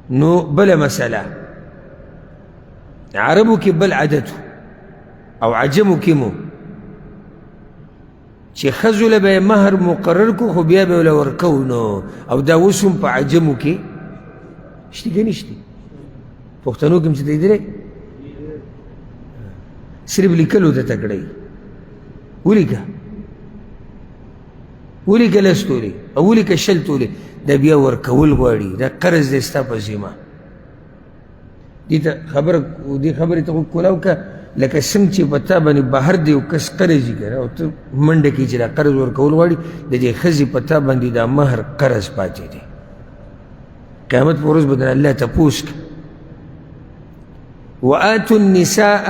نو بل مسألة عربو کې بل عادتو او عجمو کې مو چې ښځو له به یې مهر مقرر کو خو بیا به یې له ورکو نو او دا اوس هم په عجمو کې شته که نشته پښتنو کې هم چې دی صرف لیکلو ته تکړه ولیکه لس تولې او ولیکه شل تولې دا بیا ورکول غواړي دا قرض دی ستا په ذمه دې خبرې ته کولاو که لکه څنګه چې په تا باندې بهر دی یو کس قرض یې که او ته منډه کوي چې دا قرض ورکول غواړي د دې ښځې په تا باندې دا مهر قرض پاتې دی قیامت په ورځ به د الله تپوس که وآتوا النساء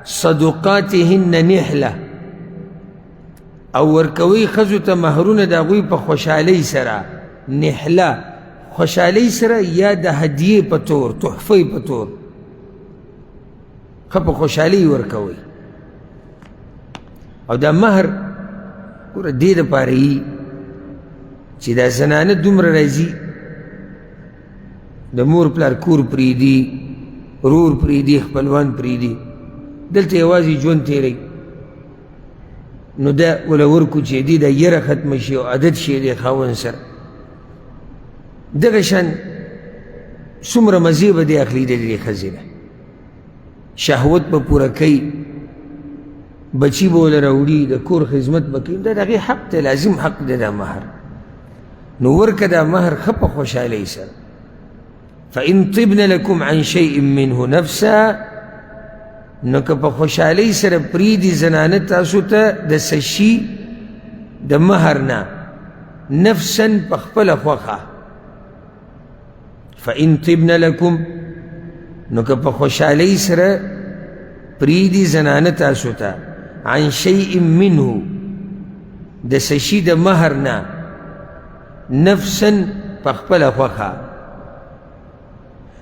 صدقاتهن نحله او ورکوي ښځو ته مهرونه د هغوی په خوشحالۍ سره نحله خوشحالۍ سره یا د هدیې په طور تحفې په طور ښه په خوشحالۍ ورکوئ او دا مهر ګوره دې دپاره یي چې دا زنانه دومره راځي د مور پلار کور پرېږدي رور پرېږدي خپلوان پرېږدي دلته یوازې ژوند تېروي نو دا وله ورکو چې دې دا یره ختمه شي او عادت شي د خاوند سره دغه شان څومره مزې به دې اخلي د دې ښځې نه شهوت به پوره کوي بچي به وله راوړي د کور خدمت به کوي دا د هغې حق دی لازم حق دی دا مهر نو ورکه دا مهر ښه په خوشحالۍ سره فإن طبن لكم عن شيء منه نفسا نو که په خوشحالۍ سره پرېږدي زنانه تاسو ته د څه شي د مهر نه نفسا په خپله خوښه فإن طبن لكم نو که په خوشحالۍ سره پرېږدي زنانه تاسو ته عن شيء منه د څه شي د مهر نه نفسا په خپله خوښه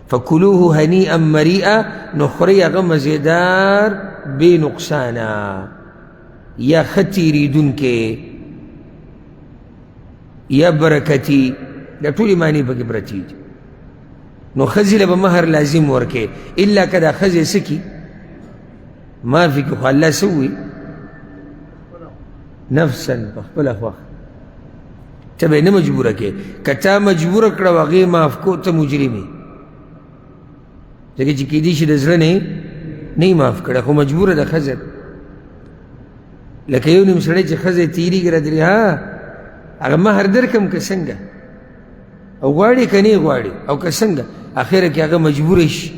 فکلوه هنیئا مریئا نو خورئ هغه مزیدار بې نقصانه یا ښه تېرېدونکې یا برکتي دا ټولې معنی پکې پرتې دي نو ښځې له به مهر لازم ورکې الا که دا ښځې څه کي معافي کړي خو الله څه ووایي نفسا په خپله خوښه ته به یې نه مجبوره کړې که تا مجبوره کړه او هغې معاف کو ته مجرم یې ځکه چې کیدی شي د زړه نه یې معاف کړه خو مجبوره ده ښځه لکه یو نیم سړی چې ښځه تېرېږي رادلې ها هغه مهر درکړم که څنګه او غواړي که نه غواړي او که څنګه اخره کې هغه مجبوره شي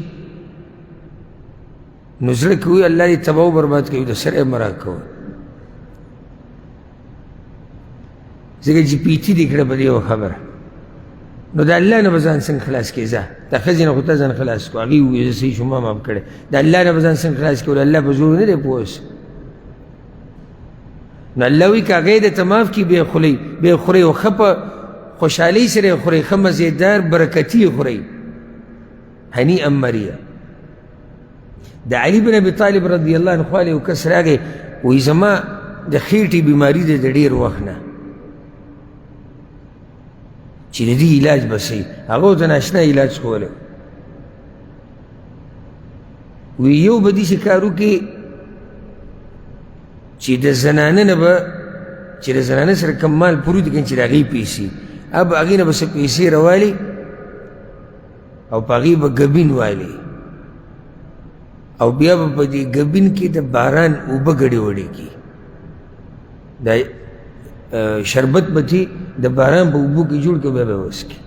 نو زړه کې وایي الله دې تباه و برباد کوي د سره یې مه راکوه ځکه چې پیتي دې کړه په دې یوه خبره نو د الله نه به ځان څنګه خلاص کړې ځه د ښځې نه خو ته ځان خلاص کړو هغې ووایي زه صحیح شو ما معاف کړی د الله نه به ځان څنګه خلاص کړو الله په زور نه دی پوه اوس نو الله وایي که هغې درته معاف کړي بیا یې خورئ او ښه په خوشحالۍ سره یې خورئ ښه مزېدار برکتي یې خورئ هنیئا مریئا د علي بن ابي طالب رضی الله عنه خوا یو کس راغی وایي زما د خېټې بیماري دی د ډېر وخت نه چې د دې علاج به صحیح هغه ورته ناشنا علاج کولی وی یو به داسې کار وکړي چې د زنانه نه به چې د زنانه سره کم مال پروت دي چې د هغې پیسې اب هغې نه به څه پیسې راوالي او په هغې به ګبین والي او بیا به په دې ګبین کې د باران اوبه ګډې وډې کړي دا شربت به چې د باران په اوبو کې جوړ کړي بیا به وڅکي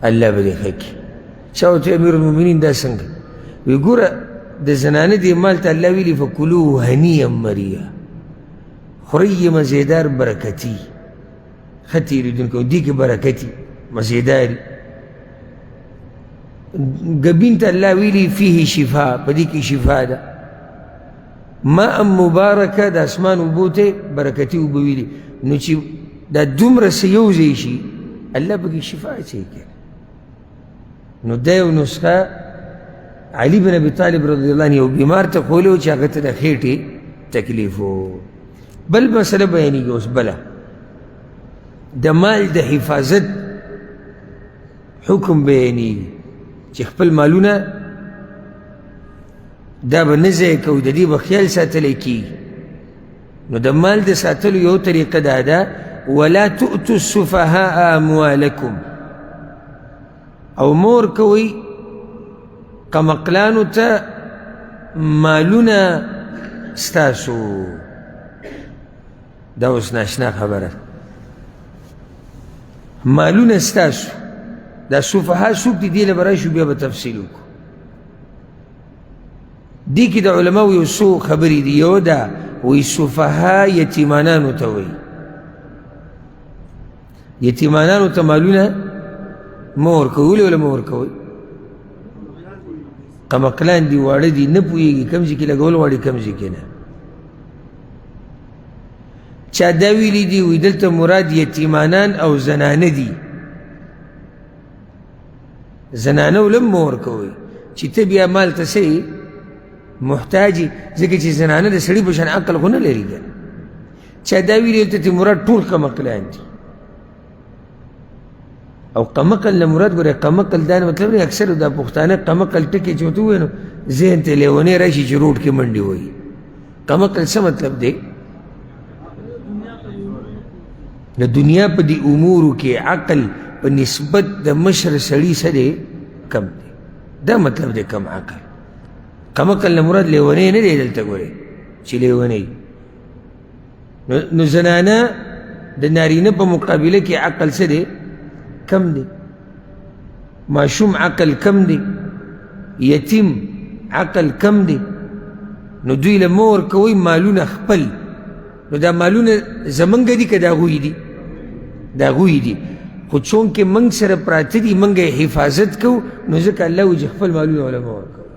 الله به دې ښه کړي چا ورته امیر المؤمنین دا څنګه وی ګوره د زنانه دې مال ته الله ویلي فکلوه هنیئا مریئا خورئ یې مزېدار برکتي ښه تېرېدونکی او دې کې برکتي مزېداري ګبین ته الله ویلي فیه شفا په دې کې شفا ده ماء مبارکه د اسمان اوبو ته برکتي اوبه ویلي نو چې دا دومره څه یو ځای شي الله پکې شفا اچوي که نو دا یو نسخه علي بن ابي طالب رضی الله عنه یو بیمار ته ښولی و چې هغه ته د خېټې تکلیف و بل مسله بیانېږي اوس بله د مال د حفاظت حکم بیانېږي چې خپل مالونه دا به نه ضایع کوو، د دې به خیال ساتلی کېږي. نو د مال د ساتلو یو طریقه دا ده ولا تؤتوا السفهاء اموالکم، او مور کوئ قمقلانو ته مالونه ستاسو. دا اوس ناشنا خبره، مالونه ستاسو. دا سفها څوک دي؟ دې له به راشو بیا به تفصیل وکړو. دې کې د علماو یو څو خبرې دي. یو دا وایي سفها یتیمانانو ته وایي، یتیمانانو ته مالونه مه ورکوئ. ولې مه ورکوئ؟ قمقلان دي، واړه دي، نه پوهېږي کوم ځای کې لګول غواړي کوم ځای کې نه. چا دا ویلي دي وایي دلته مراد یتیمانان او زنانه دي. زنانه ولم مه ورکوئ چې ته بیا مال ته څه محتاجي، ځکه چې زنانه د سړي په شان عقل خو نه لري که نه. چا دا ویلي دلته مراد ټول قمقلان دي. او قمقل نه مراد ګوره قمقل دا نه مطلب نه، اکثر دا پښتانه قمقل ټکي چې ورته ووایي نو ذهن ته لیونی راشي چې روډ کې منډې وایي. قمقل څه مطلب دی؟ د دنیا په دې امورو کې عقل په نسبت د مشر سړي څه دی؟ کم دی. دا مطلب دی کم عقل. قمقل نه مراد لیونی نه دی دلته ګورې چې لیونی. نو زنانه د نارینه په مقابله کې عقل څه دی؟ کم دی. ماشوم عقل کم دی، یتیم عقل کم دی. نو دوی له مه ورکوئ مالونه خپل. نو دا مالونه زمونږ دي که د هغوی دي؟ د هغوی دي، خو چونکې موږ سره پراته دي موږ یې حفاظت کوو، نو ځکه الله وایي چې خپل مالونه وله مه ورکوئ.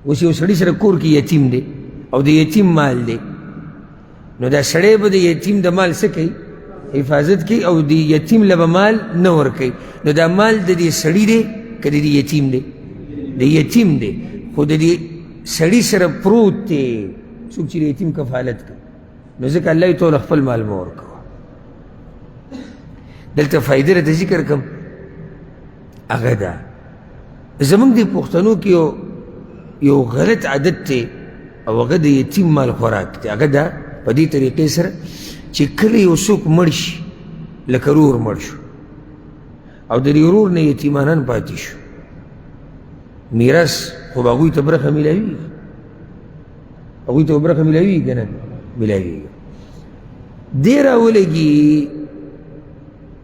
اوس یو سړي سره کور کې یتیم دی او د یتیم مال دی، نو دا سړی به د یتیم د مال څه کوي؟ حفاظت کوي، او د یتیم له به مال نه ورکوي. نو دا مال د دې سړي دی که د دې یتیم دی؟ د یتیم دی، خو د دې سړي سره پروت دی څوک چې د یتیم کفالت کوي. نو ځکه الله یې ټول خپل مال مه ورکوه. دلته فایدې راته ذکر کړم، هغه ده زمونږ د پښتنو کې یو غلط عادت دی او هغه د یتیم مال خوراک دی. هغه ده په دې طریقې سره چې کله یو څوک مړ شي، لکه رور مړ شو او د دې ورور نه یتیمانان پاتې شو، میراث خو به هغوی ته برخه میلاویږي. هغوی ته به برخه میلاویږي که نه؟ میلاویږي. دې راولګي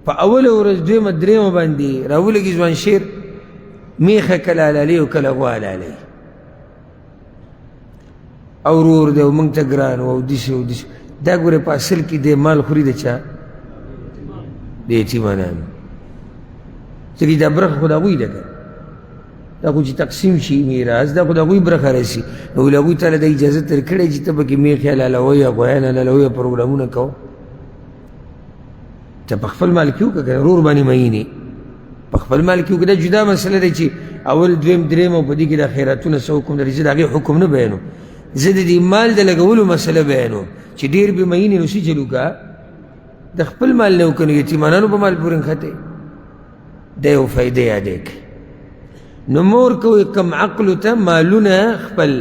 په اوله ورځ دویمه درېیمه باندې راولګي ځوان شیر میخه کله حلالوي او کله غوا حلالوي، او ورور دی او موږ ته ګران و او داسې او داسې. دا ګوره په اصل کې دی مال خوري د چا؟ د یتیمانانو. ځکه دا برخه خو د هغوی ده که دا خو چې تقسیم شي میراث دا خو د هغوی برخه راسي. نو له هغوی تعالی د اجازه ترکړی چې ته پکې میخې حلالوئ یا غویان حلالوئ پروګرامونه کوه. ته په خپل مال کې وکړه که رور باندې مینې په خپل مال کې وکړه. دا جدا مسله دی چې اول دویم درېیم او په دې کې د خیراتونه څه حکم لري. زه د هغې حکم نه بیانوم، زه د دې مال د لګولو مسله بیانوم چې ډېر بې مینې نو څه چل وکړه د خپل مال نه وکړه. نو یتیمانانو په مال پورې نښتی. دا یو فایده یادې کړئ. نو مور کوئ کم عقلو ته مالونه خپل.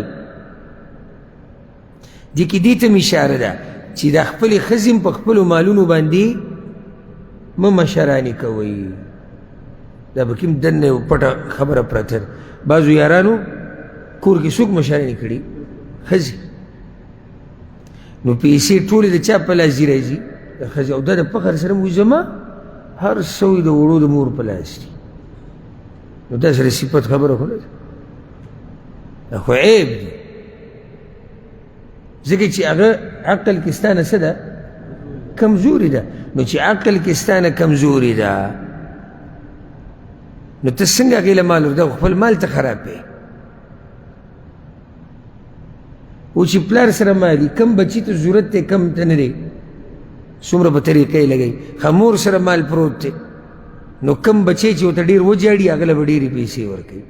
دې کې دې ته م اشاره ده چې دا خپلې ښځې په خپلو مالونو باندې مه مشرانې کوئ. دا به کوم دننه یو پټه خبره پرته ده. بعضو یارانو کور کې څوک مشرانې کړي؟ ښځې. نو پیسې ټولې د چا په لاس دي راځي؟ د ښځې. او دا د فخر سره موږ زما هر څه د وړو د مور په لاس دي. نو دا سره صفت خبره خو نه ده، دا خو عیب دی. ځکه چې هغه عقل کې ستا نه څه ده؟ کمزوري ده. نو چې عقل کې ستا نه کمزوري ده نو ته څنګه هغې له مال ورده خپل مال ته خرابوې. او چې پلار سره مالي کم بچي ته ضرورت دی کم ته نه دی، څومره په طریقه یې لګوي. ښه مور سره مال پروت دی نو کم بچی چې ورته ډېر وجاړي هغه له به ډېرې پیسې ورکوي،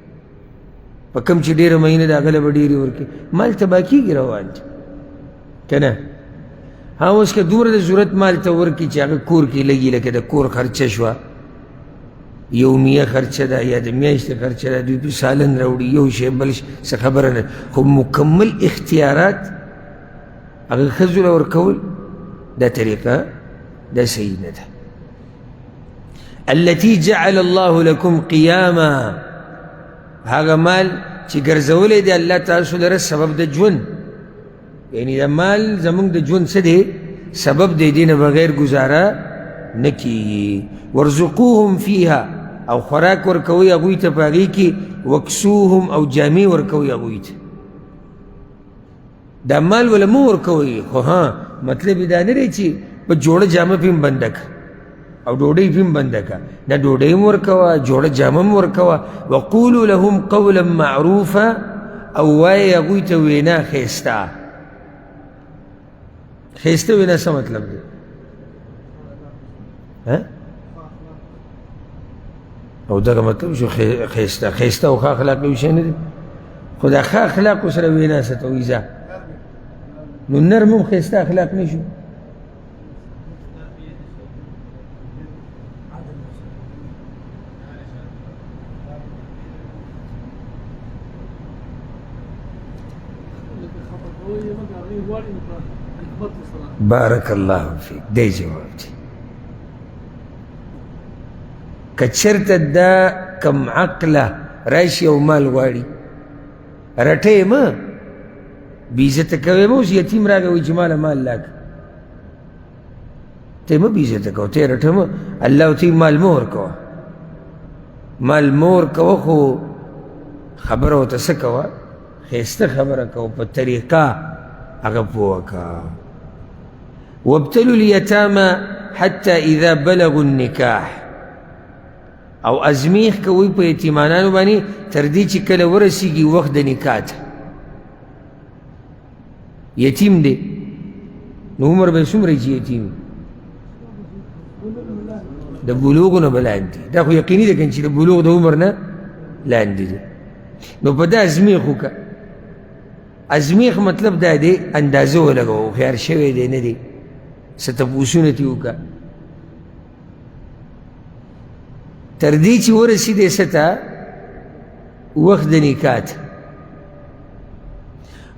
په کم چې ډېره مینه ده هغه له به ډېرې ورکوي. مال تباه کېږي روان دی که نه؟ ها اوس که دومره د ضرورت مال ته ورکړي چې هغه کور کې لګي، لکه د کور خرچه شوه یومیه خرچه ده یا د میاشتې خرچه ده، دوی پې سالن راوړي، یو شی بل څه خبره نه، خو مکمل اختیارات هغه ښځو له ورکول دا طریقه دا صحیح نه ده. التي جعل الله لكم قیاما، هغه مال چې ګرځولی دی الله تاسو لره سبب د ژوند، یعنی دا مال زمونږ د ژوند څه دی؟ سبب دی، دې نه بغیر ګزاره نه کیږي. ورزقوهم فیها، او خوراک ورکوئ هغوی ته په هغې کې، وکسوهم، او جامې ورکوئ هغوی ته. دا مال وله مه ورکوئ، خو ها مطلب یې دا نه دی چې په جوړه جامه پې هم بنده که او ډوډۍ پې هم بنده که، نه ډوډۍ هم ورکوه، جوړه جامه هم ورکوه. وقولو لهم قولا معروفا، او وایې هغوی ته وینا ښایسته. ښایسته وینا څه مطلب دی؟ او دغه مطلب شو ښایسته. ښایسته او ښه اخلاق یو شی نه دی، خو دا ښه اخلاقو سره وینا څه ته وایي ځه، نو نرم هم ښایسته اخلاق نه شو. بارک الله فیک. دی جواب دی که چېرته دا کم عقله راشي او مال غواړي، رټه یې مه، بېعزته کوې مه. اوس یتیم راغی وایي چې ماله مال لاکه، ته یې مه بېعزته کوه، ته یې رټه مه. الله ورته مال مه ورکوه، مال مه ورکوه، خو خبره ورته څه کوه؟ ښایسته خبره کوه، په طریقه هغه پوه که. وابتلوا اليتامى حتى اذا بلغوا النکاح، او ازمیخ کوئ په یتیمانانو باندې تر دې چې کله ورسیږي وخت د نکاح ته. یتیم دی نو عمر به یې څومره چې یتیم د بلوغ نه به لاندې، دا خو یقیني ده که چې د بلوغ د عمر نه لاندې دی. نو په دا ازمیخ وکړه. ازمیخ مطلب دا دی اندازه ولګوه، هوښیار شوی دی نه دی، څه تپوسونه ترې وکړه تر دې چې ورسېدی څه ته؟ وخت د نکاح ته.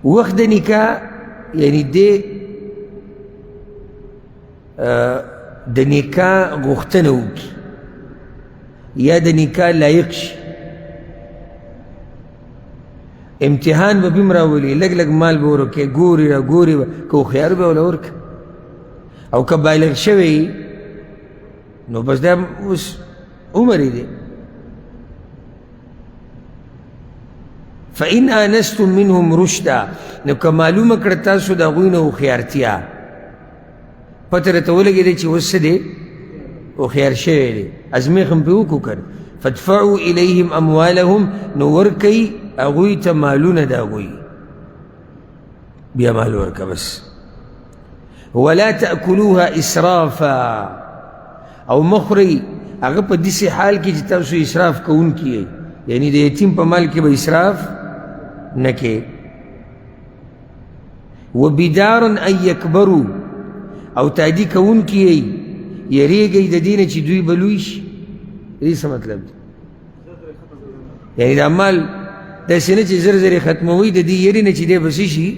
وخت د نکاح یعنی دی د نکاح غوښتنه وکړي یا د نکاح لایق شي. امتحان به بیم راولي، لږ لږ مال به ورکړي، ګوري را ګوري به، که هوښیار به وله ورکړه، او که بالغ شوی نو بس دا اوس عمر یې دی. فإن آنستم منهم رشدا، نو که معلومه کړه تاسو د هغوی نه هوښیارتیا، پته راته ولګېدی چې اوس څه دی؟ هوښیار شوی دی، ازمیخ هم پرې وکړو که نه. فادفعوا إلیهم اموالهم، نو ورکئ هغوی ته مالونه د هغوی، بیا مال ورکه بس. ولا تأکلوها اسرافا، او مخورئ هغه په داسې حال کې چې تاسو اسراف کوونکي یئ، یعنی د یتیم په مال کې به اسراف نه کې. وبدارا ان یکبروا، او تادي کوونکي یئ، یریږئ د دې نه چې دوی به لوی شي. دې څه مطلب دی؟ یعنی دا مال داسې نه چې زر زر یې ختموئ، د دې یرې نه چې دی به څه شي؟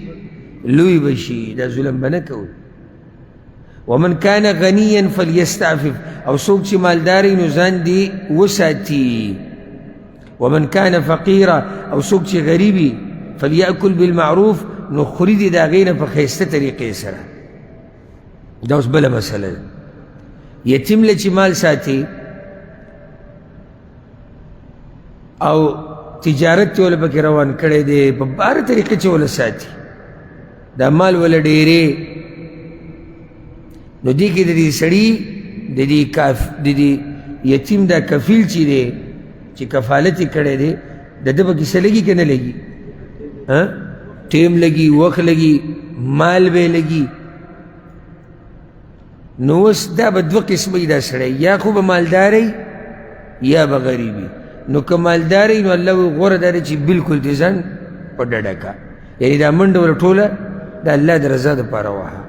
لوی به شي. دا ظلم به نه کوئ. ومن كان غنيا فليستعفف، او څوک چې مالداري نو ځان دې وساتي. ومن كان فقيرا، او څوک چې غریبي فليأكل بالمعروف، نو خوري دې د هغې نه په ښایسته طریقې سره. دا اوس بله مسله ده. یتیم له چې مال ساتي او تجارت چې وله پکې روان کړی دی، په باره طریقې چې وله ساتي، دا مال وله ډېرې، نو دې کې د دې سړي د دې یتیم دا کفیل چې دی چې کفالت یې کړی دی، د ده په کیسه لګي که نه لګي؟ ټیم لګي، وخت لګي، مال به لګي. نو اوس دا به دوه قسمه دا سړی، یا خو به مالداری یا به غریبي. نو که مالداری نو الله وایي غوره دا دی چې بلکل دې ځان په ډډه کا، یعنی دا منډه وله ټوله د الله د رضا دپاره وهه.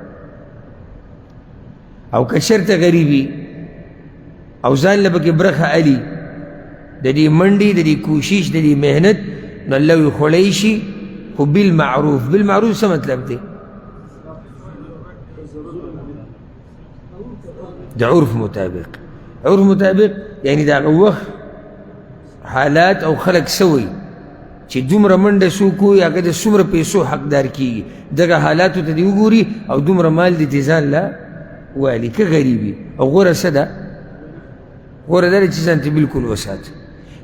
او که چېرته غریبي او ځان له پکې برخه علي، د دې منډې د دې کوشش د دې محنت نو الله وي خوړی شي خو بالمعروف بالمعروف څه مطلب دی د عرف مطابق عرف مطابق یعنی د هغه وخت حالات او خلق سوی چې دومره منډه څوک وي هغه د څومره پیسو حقدار کېږي دغه حالاتو ته دې وګوري او دومره مال دې دې ځان له والي که غریب وي او غوره څه ده غوره دا ده چې ځان ته بلکل وساتي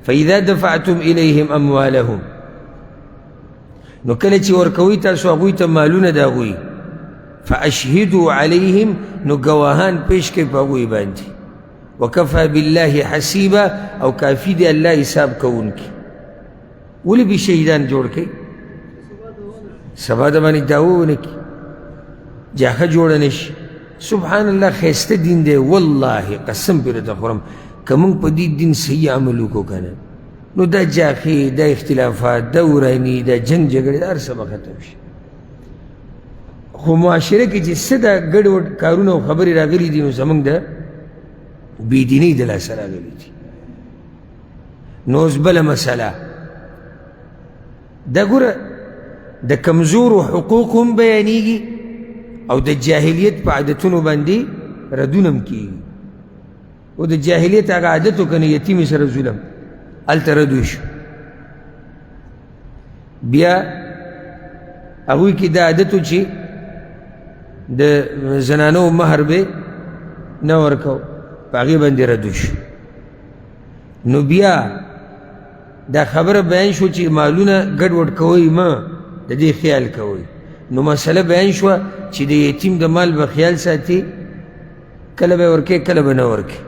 فاذا دفعتم الیهم اموالهم نو کله چې ورکوئ تاسو هغوی ته مالونه د هغوی فاشهدوا علیهم نو ګواهان پیش کوئ په هغوی باندې وکفى بالله حسیبا او کافي دی الله حساب کوونکی ولې به شهیدان جوړ کړئ سبا د باندې دعوه ونه کړي جاښه جوړه نه شي سبحان الله ښایسته دین دی والله قسم پې درته خورم که موږ په دې دین صحیح عمل وکړو که نه نو دا جاښې دا اختلافات دا وراني دا جنګ جګړې دا هر څه به ختم شي خو معاشره کې چې څه دا ګډوډ کارونه او خبرې راغلي دي نو زموږ د بېدینۍ د لاسه راغلي دي نو اوس بله مسله دا ګوره د کمزورو حقوق هم بیانېږي او د جاهلیت په عادتونو باندې ردونه هم کېږي او د جاهلیت هغه عادت و که نه یتیمې سره ظلم هلته رد وشو بیا هغوی کې دا عادت و چې د زنانو مهر به نه ورکو په هغې باندې رد وشو نو بیا دا خبره بیان شو چې مالونه ګډوډ کوئ مه د دې خیال کوئ نو مسله بیان شوه چې د یتیم د مال به خیال ساتي کله به ورکې کله به نه ورکې